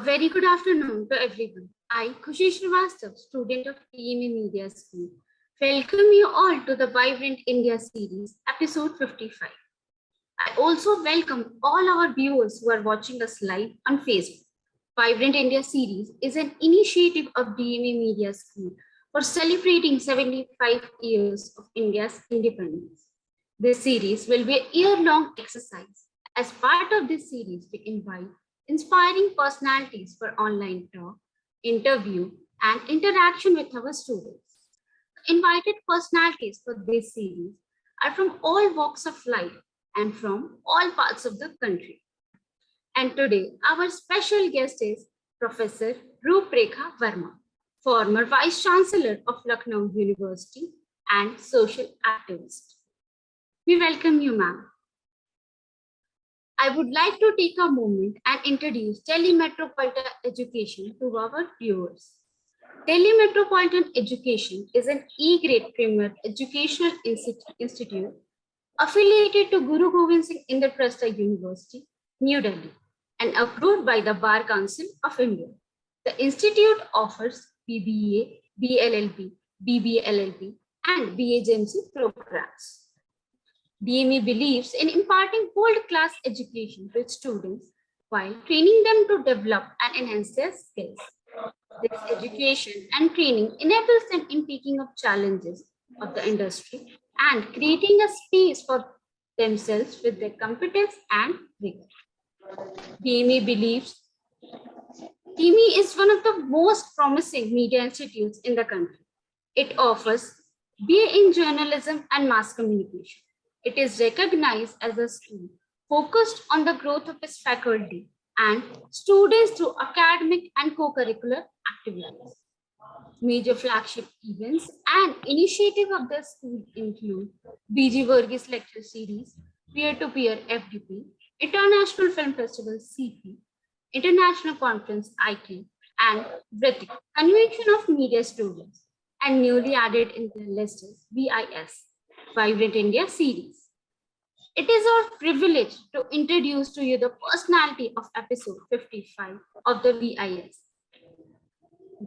very good afternoon to everyone. I, Khushi Srivastav, student of TMA Media School, welcome you all to the Vibrant India series, episode 55. I also welcome all our viewers who are watching us live on Facebook. Vibrant India series is an initiative of DMA Media School for celebrating 75 years of India's independence. This series will be a year-long exercise. As part of this series, we invite inspiring personalities for online talk, interview, and interaction with our students. Invited personalities for this series are from all walks of life and from all parts of the country. And today, our special guest is Professor Roop Rekha Verma, former Vice Chancellor of Lucknow University and social activist. We welcome you, ma'am. I would like to take a moment and introduce Metropolitan Education to our viewers. Metropolitan Education is an E-grade premier educational institute affiliated to Guru Gobind Singh Indraprastha University, New Delhi, and approved by the Bar Council of India. The institute offers BBA, BLLB, BBLLB, and BHMC programs. DME believes in imparting world-class education to its students while training them to develop and enhance their skills. This education and training enables them in taking up challenges of the industry and creating a space for themselves with their competence and rigor. DME is one of the most promising media institutes in the country. It offers BA in journalism and mass communication. It is recognized as a school focused on the growth of its faculty and students through academic and co-curricular activities. Major flagship events and initiatives of the school include BG Varghese Lecture Series, Peer-to-Peer FDP, International Film Festival CP, International Conference ICANN, and VRITIC, Convention of Media Students, and newly added in the list is VIS, Vibrant India series. It is our privilege to introduce to you the personality of episode 55 of the VIS.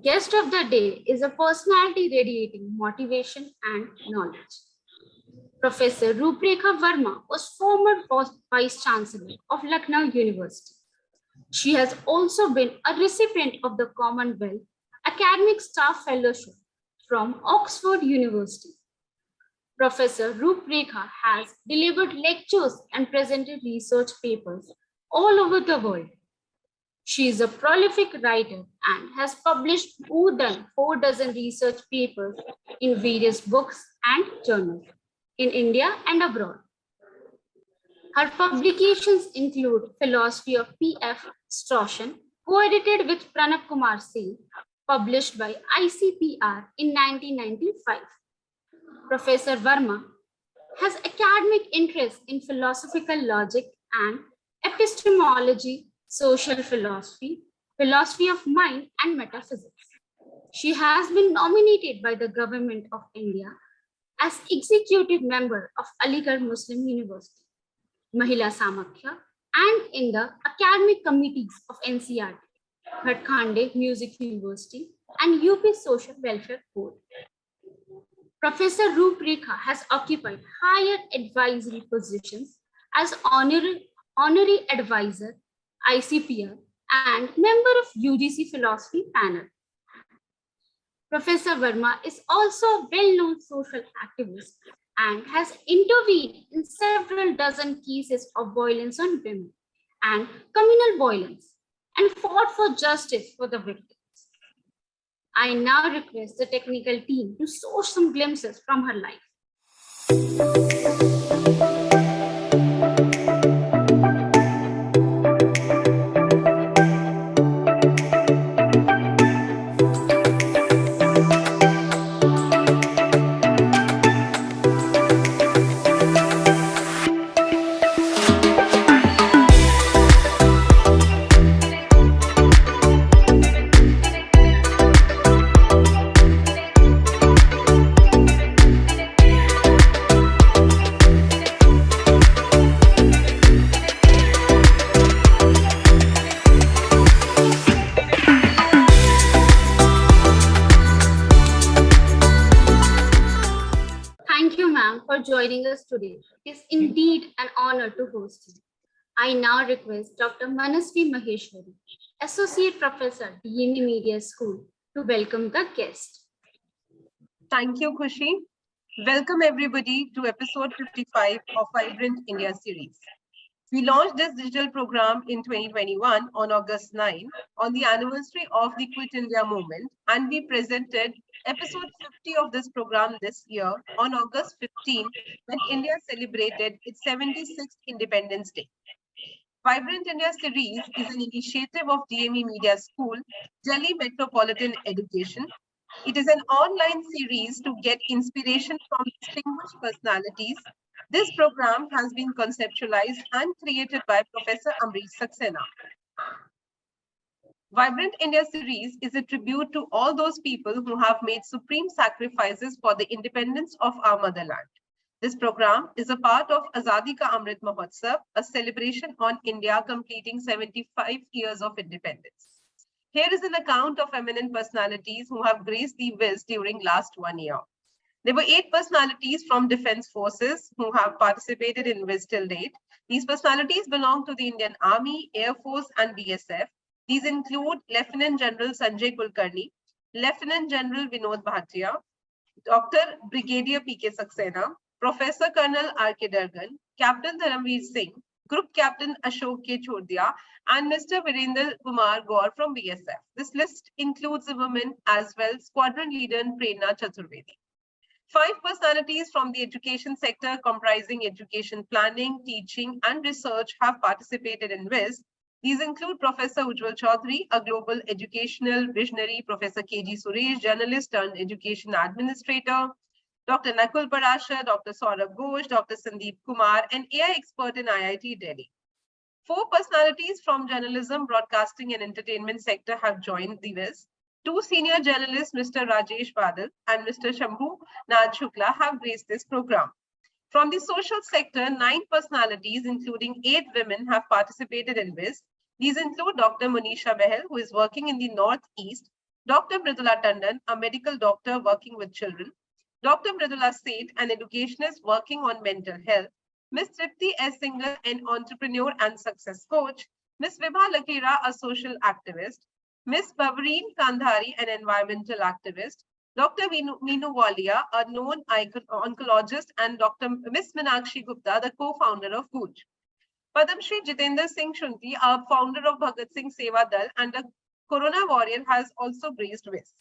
Guest of the day is a personality radiating motivation and knowledge. Professor Roop Rekha Verma was former Vice Chancellor of Lucknow University. She has also been a recipient of the Commonwealth Academic Staff Fellowship from Oxford University. Professor Roop Rekha has delivered lectures and presented research papers all over the world. She is a prolific writer and has published more than 4 dozen research papers in various books and journals in India and abroad. Her publications include Philosophy of P.F. Stroughton, co-edited with Pranab Kumar Singh, published by ICPR in 1995. Professor Verma has academic interests in philosophical logic and epistemology, social philosophy, philosophy of mind, and metaphysics. She has been nominated by the Government of India as executive member of Aligarh Muslim University, Mahila Samakhya, and in the academic committees of NCRT, Bhatkhande Music University, and UP Social Welfare Board. Professor Roop Rekha has occupied higher advisory positions as honorary advisor, ICPR, and member of UGC Philosophy Panel. Professor Verma is also a well-known social activist and has intervened in several dozen cases of violence on women and communal violence and fought for justice for the victims. I now request the technical team to source some glimpses from her life. us today. It is indeed an honor to host you. I now request Dr. Manasvi Maheshwari, Associate Professor, DME Media School, to welcome the guest. Thank you, Khushi. Welcome everybody to episode 55 of Vibrant India series. We launched this digital program in 2021 on August 9 on the anniversary of the Quit India movement, and we presented episode 50 of this program this year on August 15 when India celebrated its 76th Independence Day. Vibrant India series is an initiative of DME Media School, Delhi Metropolitan Education. It is an online series to get inspiration from distinguished personalities. This program has been conceptualized and created by Professor Amrit Saxena. Vibrant India series is a tribute to all those people who have made supreme sacrifices for the independence of our motherland. This program is a part of Azadi Ka Amrit Mahotsav, a celebration on India completing 75 years of independence. Here is an account of eminent personalities who have graced the VIS during last 1 year. There were 8 personalities from Defense Forces who have participated in VIS till date. These personalities belong to the Indian Army, Air Force, and BSF. These include Lieutenant General Sanjay Kulkarni, Lieutenant General Vinod Bhatia, Dr. Brigadier P.K. Saxena, Professor Colonel R.K. Durgan, Captain Dharamveer Singh, Group Captain Ashok K. Chordia, and Mr. Virendra Kumar Gaur from BSF. This list includes a woman as well, Squadron Leader Prerna Chaturvedi. 5 personalities from the education sector comprising education planning, teaching, and research have participated in VIS. These include Professor Ujjwal Chaudhary, a global educational visionary, Professor K.G. Suresh, journalist turned education administrator, Dr. Nakul Parashar, Dr. Saurabh Ghosh, Dr. Sandeep Kumar, an AI expert in IIT Delhi. 4 personalities from journalism, broadcasting, and entertainment sector have joined the VIS. 2 senior journalists, Mr. Rajesh Badal and Mr. Shambhu Nath Shukla, have graced this program. From the social sector, 9 personalities, including 8 women, have participated in VIS. These include Dr. Monisha Behel, who is working in the Northeast, Dr. Mridula Tandon, a medical doctor working with children, Dr. Mridula Seth, an educationist working on mental health, Ms. Tripti S. Singhal, an entrepreneur and success coach, Ms. Vibha Lakira, a social activist, Ms. Bavareen Kandhari, an environmental activist, Dr. Meenu Walia, a known oncologist, and Dr. Ms. Meenakshi Gupta, the co-founder of Guj. Padam Shri Jitendra Singh Shunti, a founder of Bhagat Singh Seva Dal and a Corona warrior, has also graced VIS.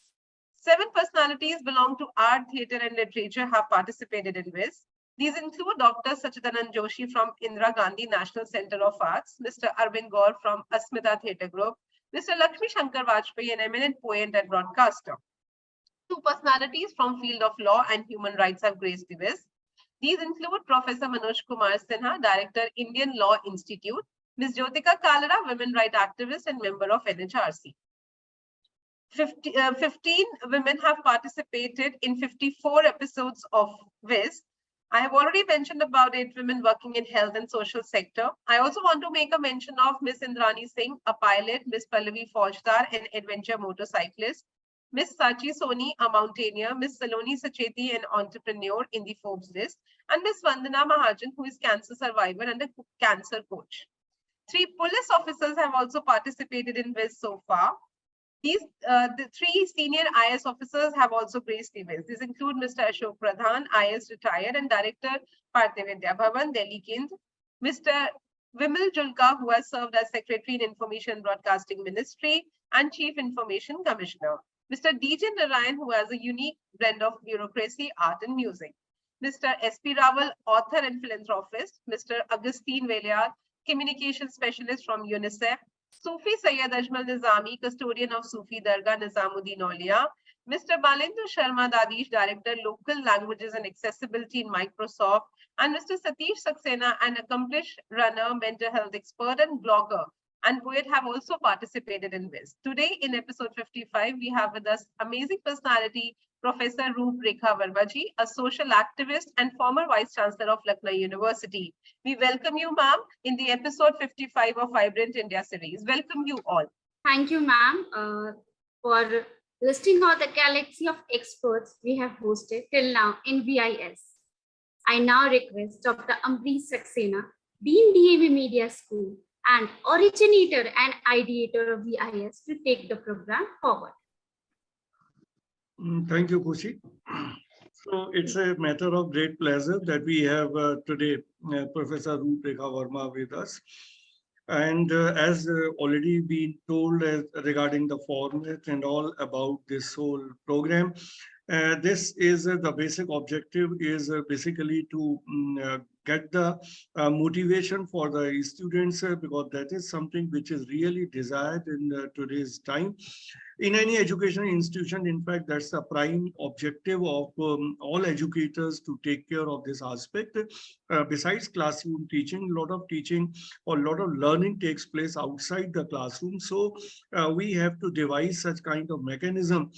7 personalities belong to art, theatre, and literature have participated in VIS. These include Dr. Sachidanand Joshi from Indira Gandhi National Center of Arts, Mr. Arvind Gaur from Asmita Theatre Group, Mr. Lakshmi Shankar Vajpayee, an eminent poet and broadcaster. 2 personalities from field of law and human rights have graced the VIS. These include Professor Manoj Kumar Sinha, Director, Indian Law Institute, Ms. Jyotika Kalra, women rights activist and member of NHRC. 15 women have participated in 54 episodes of VIS. I have already mentioned about 8 women working in health and social sector. I also want to make a mention of Ms. Indrani Singh, a pilot, Ms. Pallavi Faujdar, an adventure motorcyclist, Ms. Sachi Soni, a mountaineer, Ms. Saloni Sacheti, an entrepreneur in the Forbes list, and Ms. Vandana Mahajan, who is cancer survivor and a cancer coach. 3 police officers have also participated in VIS so far. The 3 senior IS officers have also graced the VIS. These include Mr. Ashok Pradhan, IS retired and Director, Bharatiya Vidya Bhavan, Delhi Kendra, Mr. Vimal Julka, who has served as Secretary in Information and Broadcasting Ministry and Chief Information Commissioner, Mr. DJ Narayan, who has a unique blend of bureaucracy, art, and music, Mr. S.P. Rawal, author and philanthropist, Mr. Agustin Veliar, communication specialist from UNICEF, Sufi Sayyid Ajmal Nizami, custodian of Sufi Dargah Nizamuddin Aulia, Mr. Balendra Sharma Dadish, Director, Local Languages and Accessibility in Microsoft, and Mr. Satish Saxena, an accomplished runner, mental health expert, and blogger, and poet, have also participated in VIS. Today, in episode 55, we have with us amazing personality, Professor Roop Rekha Verma, a social activist and former Vice Chancellor of Lucknow University. We welcome you, ma'am, in the episode 55 of Vibrant India series. Welcome you all. Thank you, ma'am, for listing out the galaxy of experts we have hosted till now in VIS. I now request Dr. Amrit Saxena, Dean DAV Media School and originator and ideator of VIS, to take the program forward. Thank you, Kushi. So it's a matter of great pleasure that we have today Professor Roop Rekha Verma with us. And as already been told regarding the format and all about this whole program, this is the basic objective is basically to get the motivation for the students because that is something which is really desired in today's time. In any educational institution, in fact, that's the prime objective of all educators to take care of this aspect. Besides classroom teaching, a lot of teaching or a lot of learning takes place outside the classroom. So we have to devise such kind of mechanism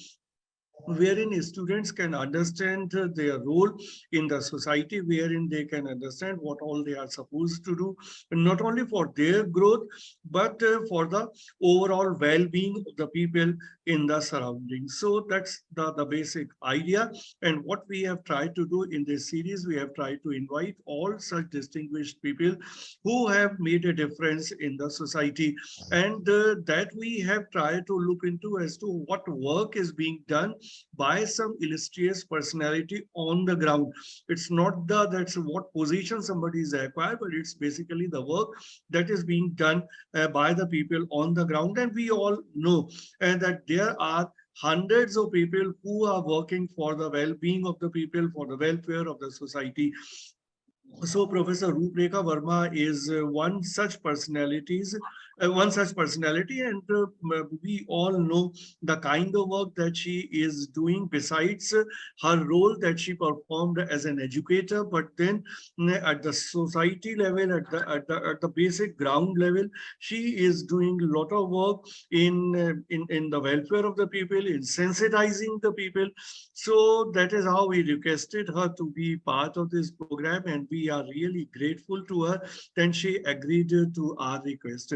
wherein students can understand their role in the society, wherein they can understand what all they are supposed to do, not only for their growth, but for the overall well-being of the people in the surroundings. So that's the basic idea. And what we have tried to do in this series, we have tried to invite all such distinguished people who have made a difference in the society. And that we have tried to look into as to what work is being done by some illustrious personality on the ground. It's not that's what position somebody is acquired, but it's basically the work that is being done by the people on the ground. And we all know that there are hundreds of people who are working for the well-being of the people, for the welfare of the society. So Professor Roop Rekha Verma is one such personality, and we all know the kind of work that she is doing besides her role that she performed as an educator. But then at the society level, at the basic ground level, she is doing a lot of work in the welfare of the people, in sensitizing the people. So that is how we requested her to be part of this program, and we are really grateful to her. Then she agreed to our request.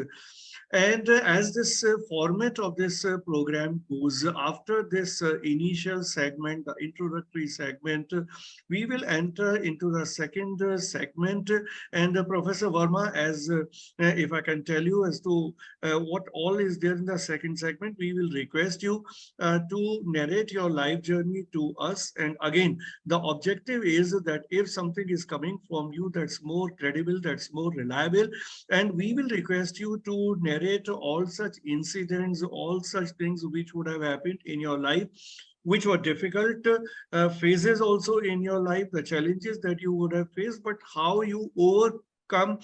And as this format of this program goes, after this initial segment, the introductory segment, we will enter into the second segment. And Professor Verma, as if I can tell you as to what all is there in the second segment, we will request you to narrate your life journey to us. And again, the objective is that if something is coming from you that's more credible, that's more reliable, and we will request you to narrate all such incidents, all such things which would have happened in your life, which were difficult phases also in your life, the challenges that you would have faced, but how you overcome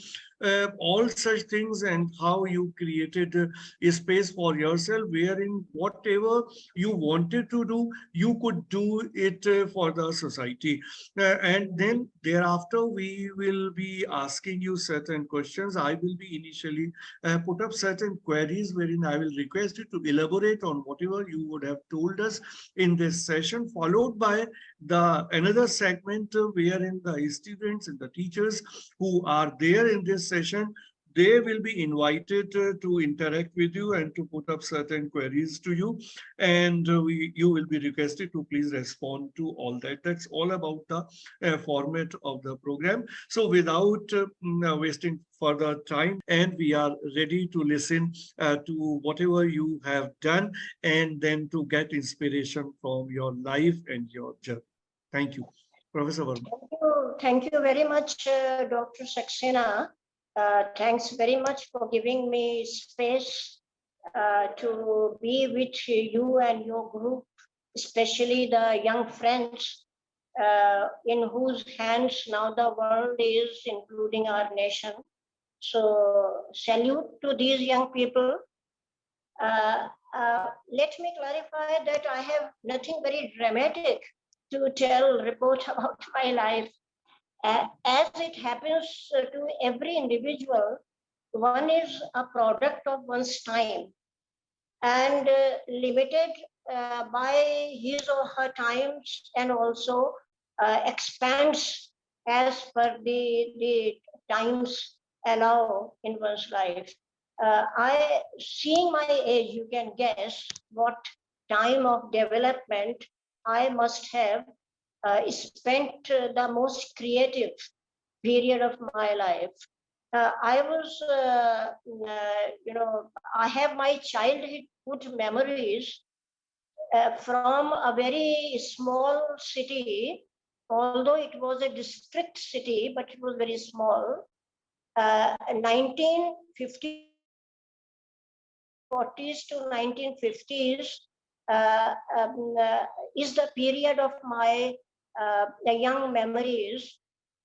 all such things and how you created a space for yourself wherein whatever you wanted to do, you could do it for the society. And then thereafter, we will be asking you certain questions. I will be initially put up certain queries wherein I will request you to elaborate on whatever you would have told us in this session, followed by another segment wherein the students and the teachers who are there in this session, they will be invited to interact with you and to put up certain queries to you. And you will be requested to please respond to all that. That's all about the format of the program. So without wasting further time, and we are ready to listen to whatever you have done and then to get inspiration from your life and your journey. Thank you. Professor Verma. Thank you very much, Dr. Saxena. Thanks very much for giving me space to be with you and your group, especially the young friends in whose hands now the world is, including our nation. So salute to these young people. Let me clarify that I have nothing very dramatic to report about my life. As it happens to every individual, one is a product of one's time and limited by his or her times, and also expands as per the times allow in one's life. Seeing my age, you can guess what time of development I must have spent the most creative period of my life. I was, I have my childhood memories from a very small city, although it was a district city, but it was very small. 1950s to 1950s is the period of my the young memories.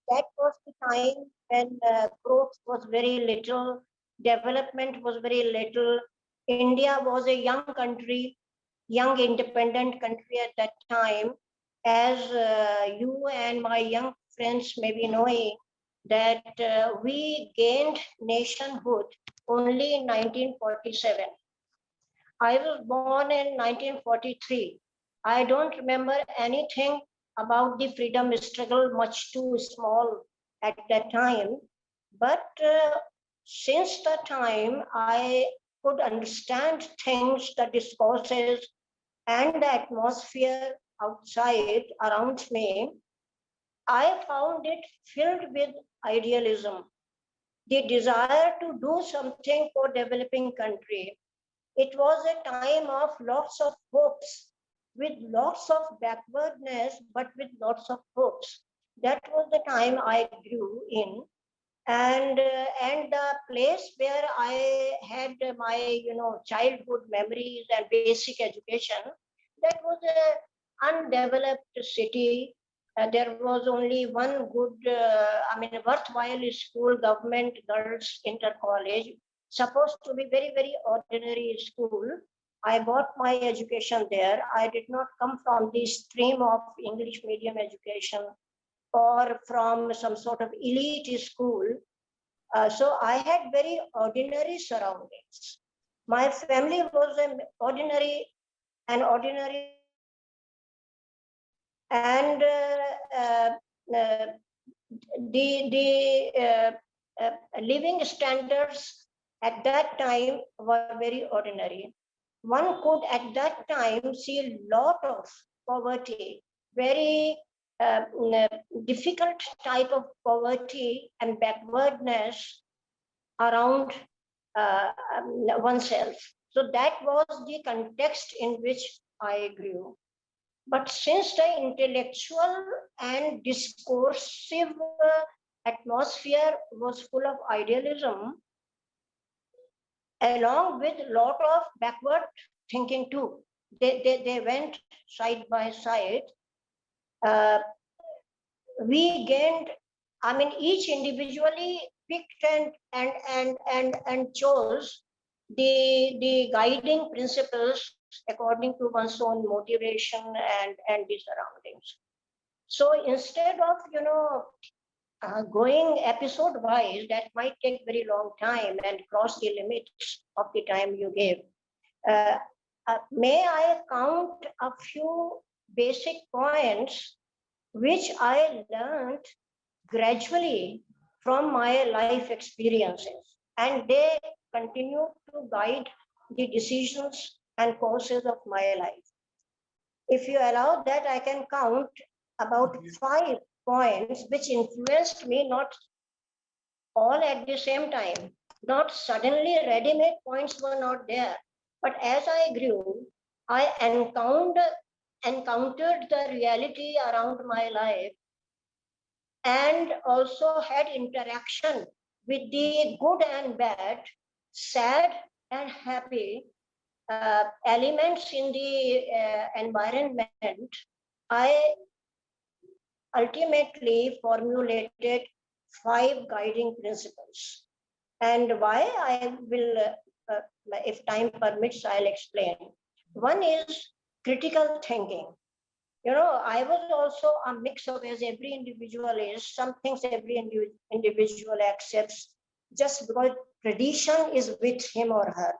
That was the time when growth was very little, development was very little. India was a young country, young independent country at that time. As you and my young friends may be knowing, that we gained nationhood only in 1947. I was born in 1943. I don't remember anything about the freedom struggle, much too small at that time. But since that time, I could understand things, the discourses, and the atmosphere outside around me. I found it filled with idealism, the desire to do something for developing country. It was a time of lots of hopes, with lots of backwardness, but with lots of hopes. That was the time I grew in, and the place where I had my childhood memories and basic education. That was a undeveloped city. There was only one good, worthwhile school, government girls inter college, supposed to be very, very ordinary school. I got my education there. I did not come from the stream of English medium education or from some sort of elite school. So I had very ordinary surroundings. My family was an ordinary, and uh, the living standards at that time were very ordinary. One could at that time see a lot of poverty, very uh, difficult type of poverty and backwardness around oneself. So that was the context in which I grew. But since the intellectual and discursive atmosphere was full of idealism, along with a lot of backward thinking too, they went side by side. Uh, we gained, each individually picked and chose the guiding principles according to one's own motivation and the surroundings. So instead of going episode wise, that might take very long time and cross the limits of the time you gave. Uh, may I count a few basic points which I learned gradually from my life experiences, and they continue to guide the decisions and courses of my life. If you allow that, I can count about 5 points which influenced me, not all at the same time. Not suddenly ready-made points were not there, but as I grew, I encountered the reality around my life and also had interaction with the good and bad, sad and happy elements in the environment. I ultimately formulated 5 guiding principles. And why, I will, if time permits, I'll explain. One is critical thinking. I was also a mix of, as every individual is, some things every individual accepts just because tradition is with him or her,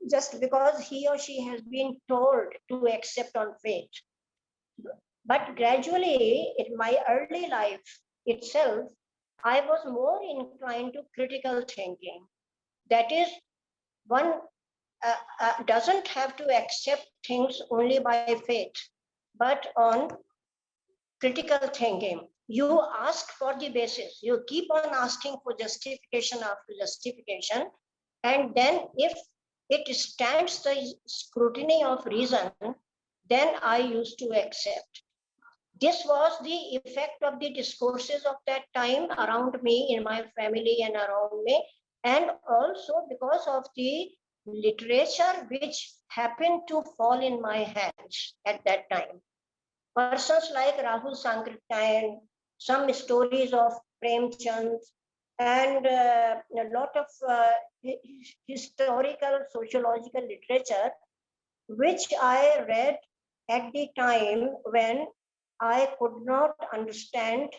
just because he or she has been told to accept on faith. But gradually, in my early life itself, I was more inclined to critical thinking. That is, one doesn't have to accept things only by faith, but on critical thinking. You ask for the basis. You keep on asking for justification after justification. And then if it stands the scrutiny of reason, then I used to accept. This was the effect of the discourses of that time around me, in my family and around me, and also because of the literature which happened to fall in my hands at that time. Persons like Rahul Sankrityayan, some stories of Premchand, and a lot of historical sociological literature, which I read at the time when I could not understand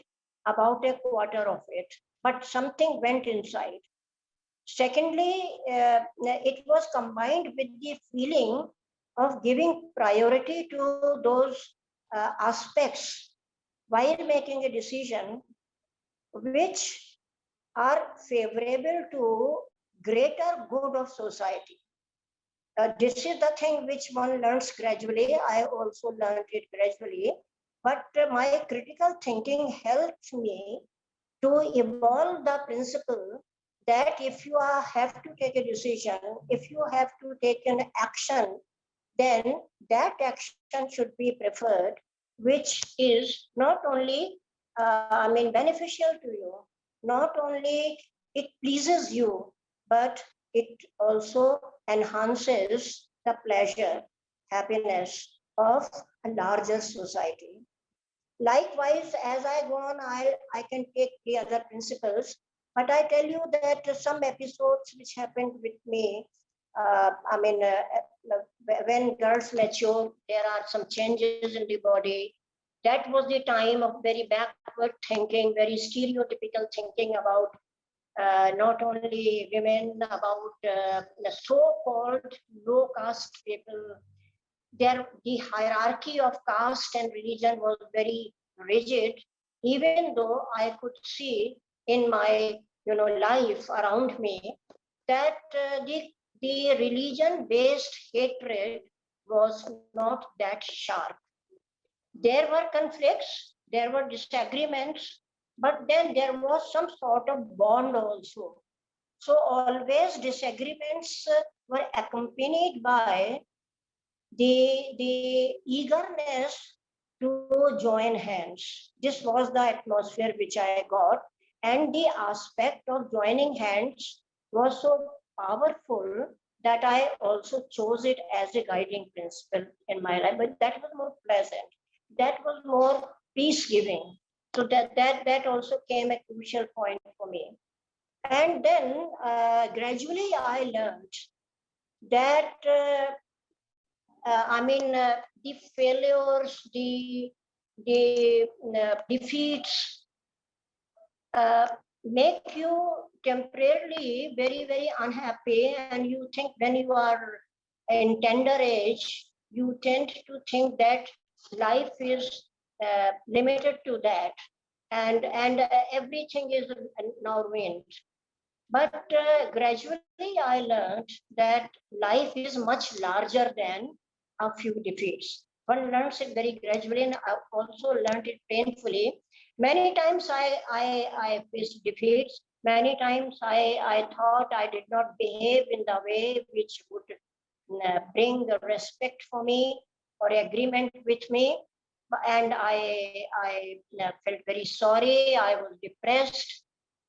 about a quarter of it, but something went inside. Secondly, it was combined with the feeling of giving priority to those aspects while making a decision which are favorable to greater good of society. This is the thing which one learns gradually. I also learned it gradually, but my critical thinking helped me to evolve the principle that if you have to take a decision, if you have to take an action, then that action should be preferred, which is not only, beneficial to you, not only it pleases you, but it also enhances the pleasure, happiness of a larger society. Likewise, as I go on, I can take the other principles, but I tell you that some episodes which happened with me, when girls mature, there are some changes in the body. That was the time of very backward thinking, very stereotypical thinking about not only women, about the so-called low caste people. The hierarchy of caste and religion was very rigid, even though I could see in my life around me that the religion-based hatred was not that sharp. There were conflicts, there were disagreements, but then there was some sort of bond also. So always disagreements were accompanied by the eagerness to join hands. This was the atmosphere which I got, and the aspect of joining hands was so powerful that I also chose it as a guiding principle in my life. But that was more pleasant. That was more peace giving. So that also came a crucial point for me. And then gradually I learned that the failures, the defeats make you temporarily very, very unhappy, and you think when you are in tender age, you tend to think that life is limited to that, and everything is now ruined. But gradually, I learned that life is much larger than a few defeats. One learns it very gradually, and I also learned it painfully. Many times I faced defeats. Many times I thought I did not behave in the way which would bring the respect for me or agreement with me. And I felt very sorry. I was depressed.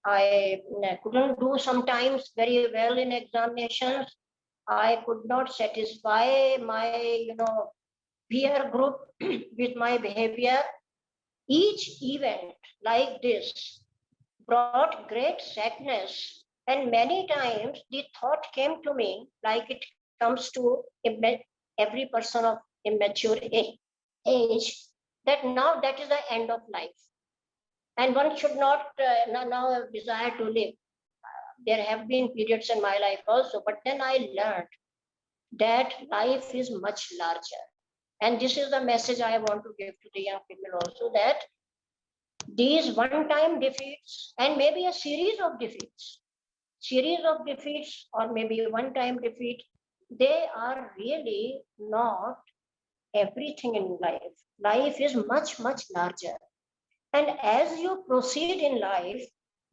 I couldn't do sometimes very well in examinations. I could not satisfy my, peer group with my behavior. Each event like this brought great sadness, and many times the thought came to me, like it comes to every person of immature age, that now that is the end of life. And one should not now desire to live. There have been periods in my life also, but then I learned that life is much larger. And this is the message I want to give to the young people also, that these one-time defeats and maybe a series of defeats or maybe a one-time defeat, they are really not everything in life. Life is much, much larger. And as you proceed in life,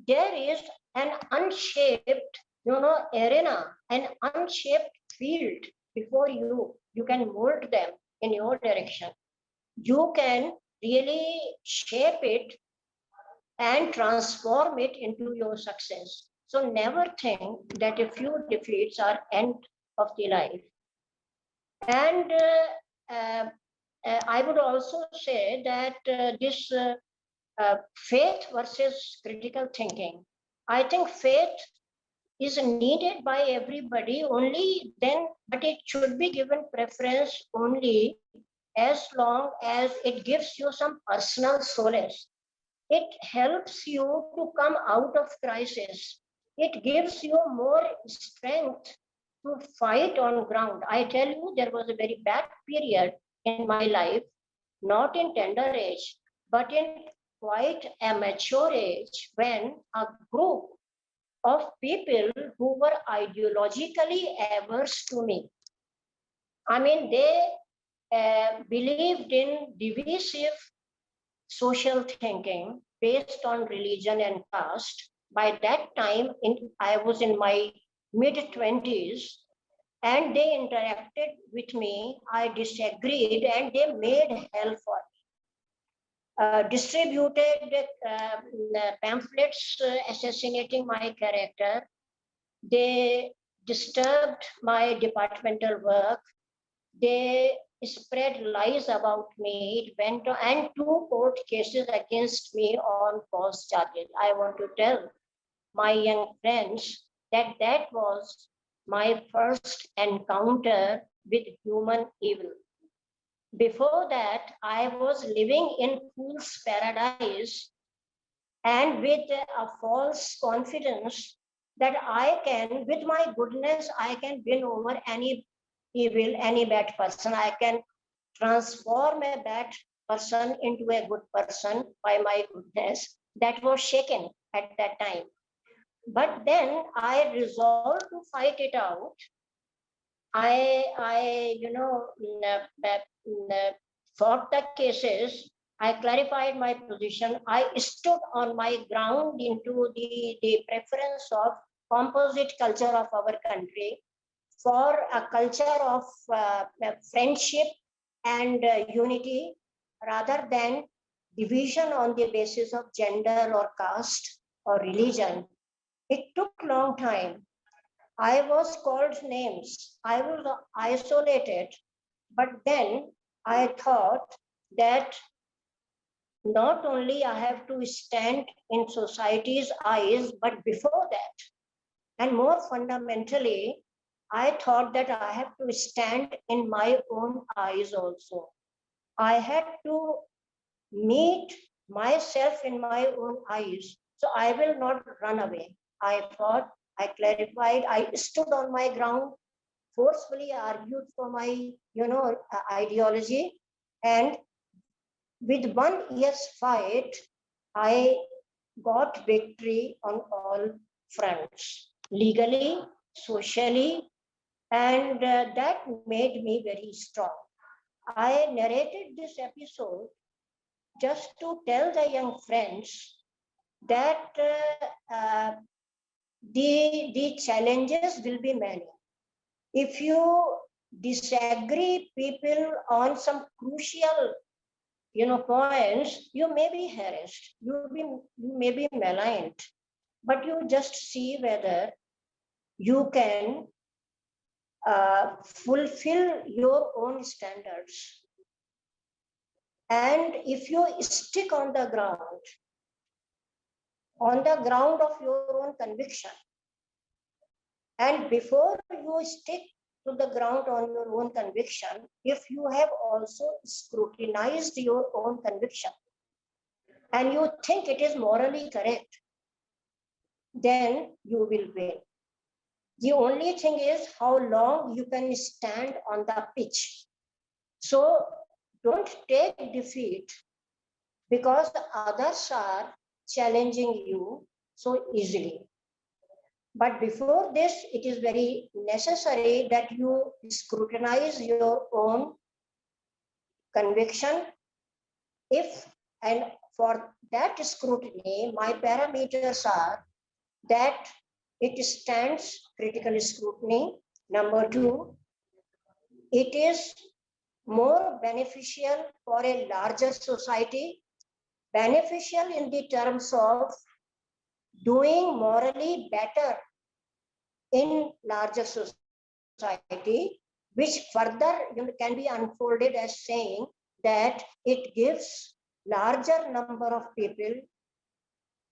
there is an unshaped, arena, an unshaped field before you. You can mold them in your direction. You can really shape it and transform it into your success. So never think that a few defeats are end of the life. And I would also say that this faith versus critical thinking. I think faith is needed by everybody only then, but it should be given preference only as long as it gives you some personal solace. It helps you to come out of crisis. It gives you more strength to fight on ground. I tell you, there was a very bad period in my life, not in tender age, but in quite a mature age, when a group of people who were ideologically averse to me, I mean, they believed in divisive social thinking based on religion and caste. By that time, I was in my mid-20s, and they interacted with me. I disagreed, and they made hell for me. Distributed pamphlets assassinating my character. They disturbed my departmental work. They spread lies about me. It went on, and 2 court cases against me on false charges. I want to tell my young friends that that was my first encounter with human evil. Before that, I was living in fool's paradise and with a false confidence that I can, with my goodness, I can win over any evil, any bad person. I can transform a bad person into a good person by my goodness. That was shaken at that time. But then I resolved to fight it out. I fought the cases. I clarified my position. I stood on my ground into the preference of composite culture of our country for a culture of friendship and unity rather than division on the basis of gender or caste or religion. It took long time. I was called names. I was isolated. But then I thought that not only I have to stand in society's eyes, but before that, and more fundamentally, I thought that I have to stand in my own eyes also. I had to meet myself in my own eyes. So I will not run away. I thought, I clarified, I stood on my ground, forcefully argued for my, ideology. And with 1 year's fight, I got victory on all fronts, legally, socially, and that made me very strong. I narrated this episode just to tell the young friends that the challenges will be many. If you disagree people on some crucial points, you may be harassed, you may be maligned, but you just see whether you can fulfill your own standards. And if you stick on the ground of your own conviction, and before you stick to the ground on your own conviction, if you have also scrutinized your own conviction and you think it is morally correct, then you will win. The only thing is how long you can stand on the pitch. So don't take defeat because others are challenging you so easily. But before this, it is very necessary that you scrutinize your own conviction. If and for that scrutiny, my parameters are that it stands critical scrutiny. Number two, it is more beneficial for a larger society, beneficial in the terms of doing morally better in larger society, which further can be unfolded as saying that it gives larger number of people,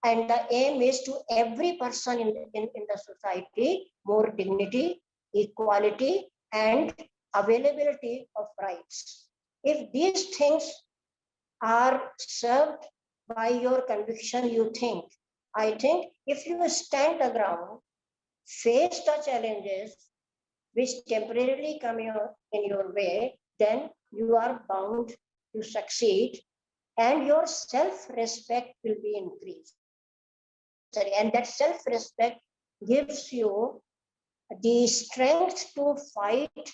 and the aim is to every person in the society more dignity, equality, and availability of rights. If these things are served by your conviction, I think if you stand the ground, face the challenges which temporarily come in your way, then you are bound to succeed and your self-respect will be increased. And that self-respect gives you the strength to fight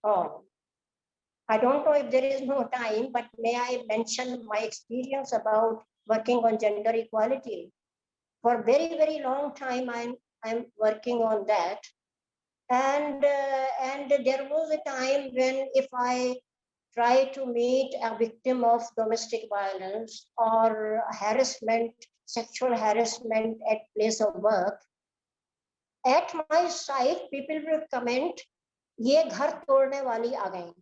on. I don't know if there is no time, but may I mention my experience about working on gender equality. For very, very long time, I'm working on that. And there was a time when if I try to meet a victim of domestic violence or harassment, sexual harassment at place of work, at my site, people will comment, "ये घर तोड़ने वाली आ गई."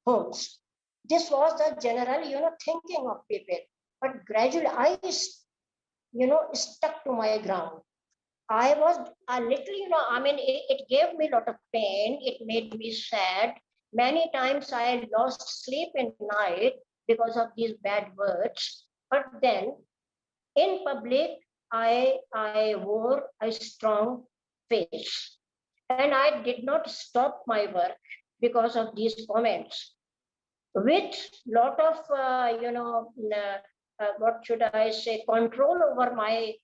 Homes. This was the general, thinking of people. But gradually, I, stuck to my ground. I was a little, it gave me a lot of pain. It made me sad. Many times I lost sleep at night because of these bad words. But then in public, I wore a strong face. And I did not stop my work because of these comments. With lot of, what should I say, control over my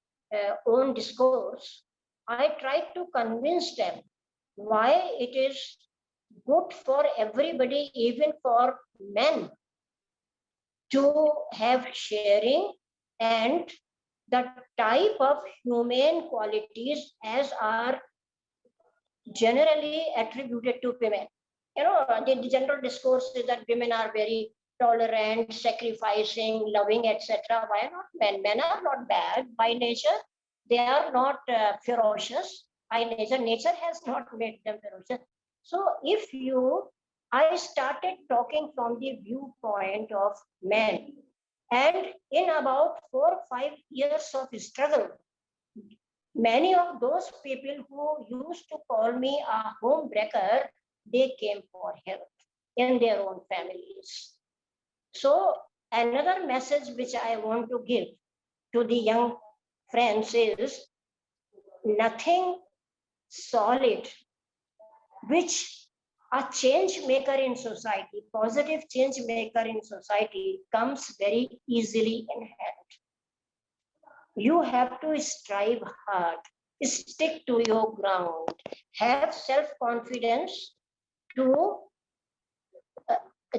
own discourse, I tried to convince them why it is good for everybody, even for men, to have sharing and the type of humane qualities as are generally attributed to women. The general discourse is that women are very tolerant, sacrificing, loving, etc. Why not men? Men are not bad by nature. They are not ferocious by nature. Nature has not made them ferocious. So I started talking from the viewpoint of men. And in about 4 or 5 years of struggle, many of those people who used to call me a home breaker, they came for help in their own families. So another message which I want to give to the young friends is nothing solid which a change maker in society, positive change maker in society comes very easily in hand. You have to strive hard, stick to your ground, have self-confidence to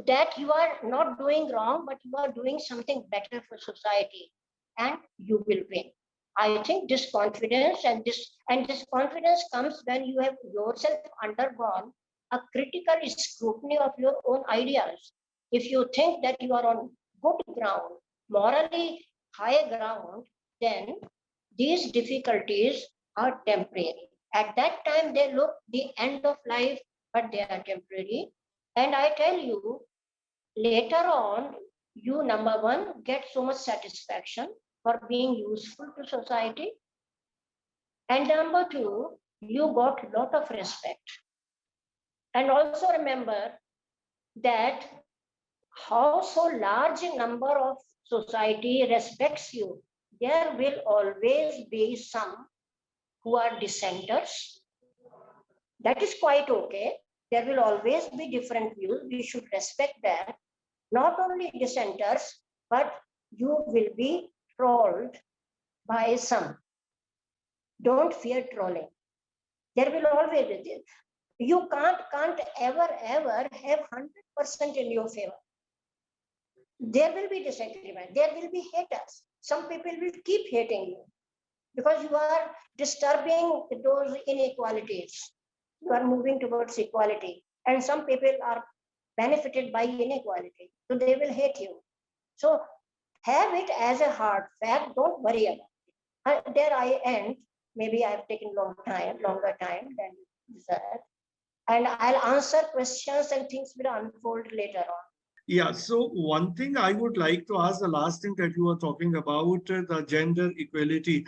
that you are not doing wrong, but you are doing something better for society, and you will win. I think this confidence and this confidence comes when you have yourself undergone a critical scrutiny of your own ideas. If you think that you are on good ground, morally high ground, then these difficulties are temporary. At that time, they look the end of life, but they are temporary. And I tell you, later on, you, number one, get so much satisfaction for being useful to society. And number two, you got a lot of respect. And also remember that how so large a number of society respects you, there will always be some who are dissenters. That is quite okay. There will always be different views. We should respect that. Not only dissenters, but you will be trolled by some. Don't fear trolling. There will always be this. You can't ever have 100% in your favor. There will be disagreement. There will be haters. Some people will keep hating you because you are disturbing those inequalities. You are moving towards equality, and some people are benefited by inequality, so they will hate you. So have it as a hard fact. Don't worry about it. There I end. Maybe I've taken longer time than desired, and I'll answer questions and things will unfold later on. Yeah, so one thing I would like to ask, the last thing that you were talking about, the gender equality,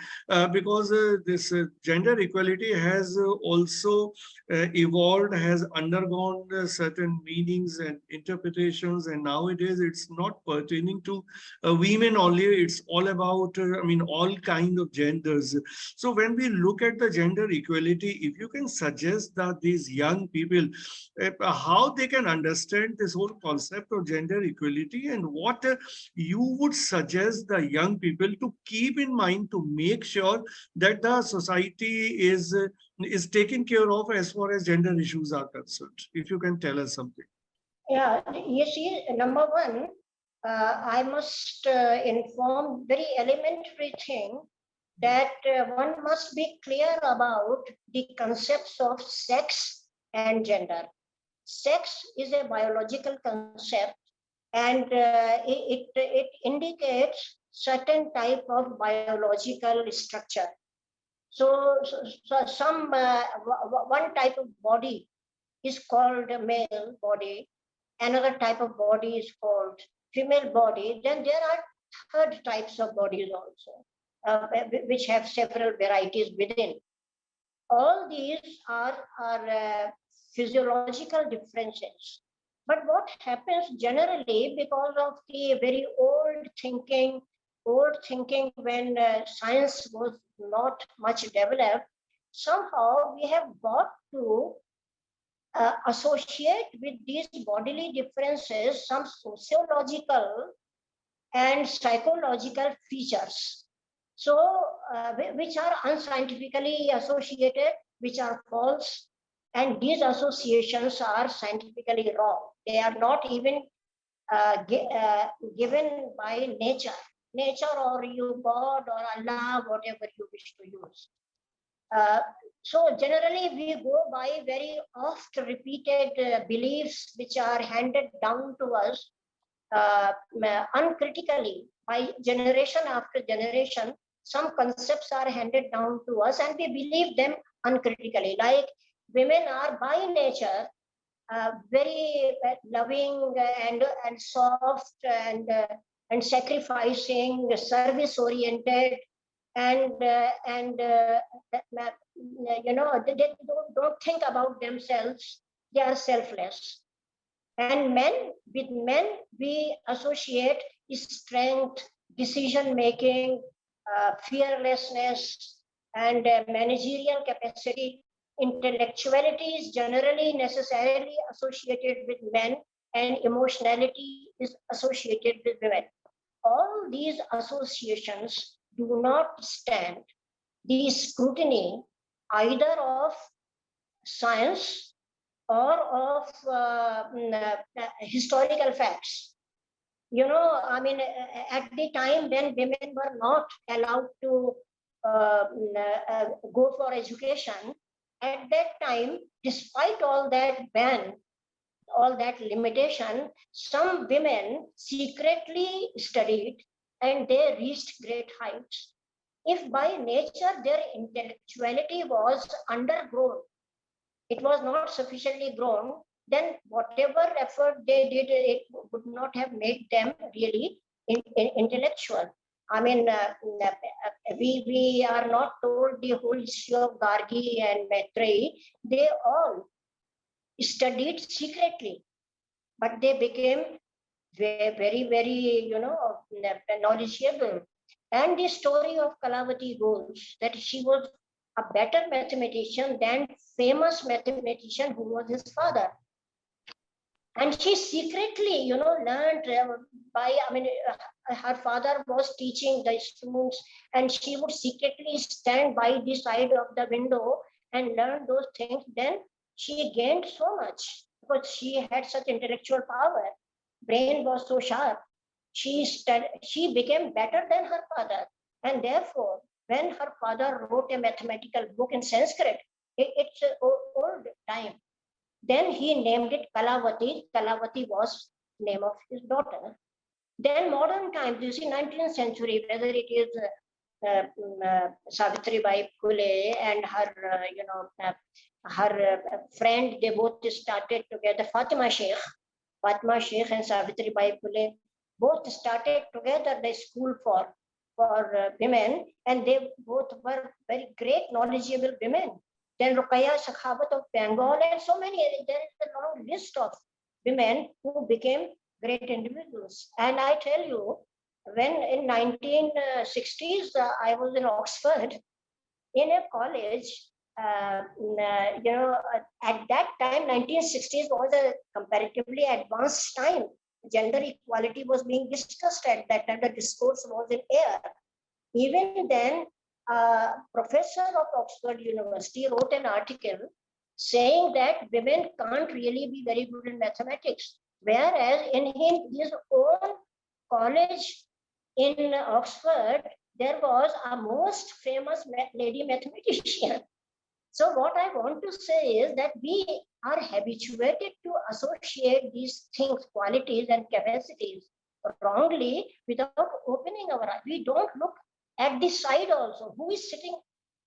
because this gender equality has also evolved, has undergone certain meanings and interpretations, and nowadays it's not pertaining to women only, it's all about, I mean, all kind of genders. So when we look at the gender equality, if you can suggest that these young people, how they can understand this whole concept of gender equality, and what you would suggest the young people to keep in mind to make sure that the society is taken care of as far as gender issues are concerned. If you can tell us something. Yeah, you see, number one, I must inform very elementary thing that one must be clear about the concepts of sex and gender. Sex is a biological concept, and it indicates certain type of biological structure. So some one type of body is called a male body, another type of body is called female body. Then there are third types of bodies also, which have several varieties within. All these are physiological differences. But what happens generally because of the very old thinking when science was not much developed, somehow we have got to associate with these bodily differences some sociological and psychological features. So, which are unscientifically associated, which are false, and these associations are scientifically wrong. They are not even given by nature or you, God or Allah, whatever you wish to use. So generally we go by very oft repeated beliefs which are handed down to us uncritically by generation after generation. Some concepts are handed down to us and we believe them uncritically. Like women are by nature very loving and soft and sacrificing, service oriented, and you know they don't think about themselves. They are selfless. And with men we associate strength, decision making, fearlessness, and managerial capacity. Intellectuality is generally necessarily associated with men, and emotionality is associated with women. All these associations do not stand the scrutiny either of science or of historical facts. You know, I mean, at the time when women were not allowed to go for education, at that time, despite all that ban, all that limitation, some women secretly studied and they reached great heights. If by nature their intellectuality was undergrown, it was not sufficiently grown, then whatever effort they did, it would not have made them really intellectual. I mean, we are not told the whole history of Gargi and Maitreyi. They all studied secretly, but they became very, you know, knowledgeable. And the story of Kalavati goes that she was a better mathematician than famous mathematician who was his father. And she secretly, you know, learned her father was teaching the students, and she would secretly stand by the side of the window and learn those things. Then she gained so much because she had such intellectual power. Brain was so sharp. She became better than her father. And therefore, when her father wrote a mathematical book in Sanskrit, it's an old time. Then he named it Kalavati. Kalavati was name of his daughter. Then modern times, you see, 19th century, whether it is Savitri Bai Phule and her, her friend, they both started together. Fatima Sheikh and Savitri Bai Phule both started together the school for women, and they both were very great, knowledgeable women. Then Ruqayya Sakhawat of Bengal, and so many. There is a long list of women who became great individuals. And I tell you, when in 1960s, I was in Oxford in a college. At that time, 1960s was a comparatively advanced time. Gender equality was being discussed at that time. The discourse was in air. Even then, a professor of Oxford University wrote an article saying that women can't really be very good in mathematics. Whereas in his own college in Oxford, there was a most famous lady mathematician. So what I want to say is that we are habituated to associate these things, qualities and capacities wrongly without opening our eyes. We don't look at the side also. Who is sitting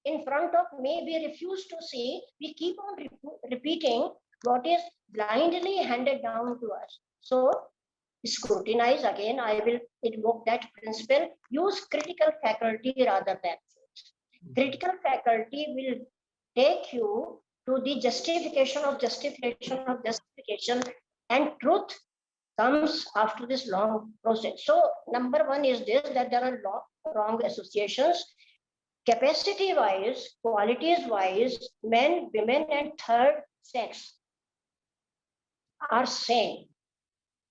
in front of me? We refuse to see. We keep on repeating what is blindly handed down to us. So scrutinize again. I will invoke that principle. Use critical faculty rather than force. Critical faculty will take you to the justification of justification of justification, and truth comes after this long process. So number one is this, that there are wrong associations. Capacity wise, qualities wise, men, women, and third sex are same.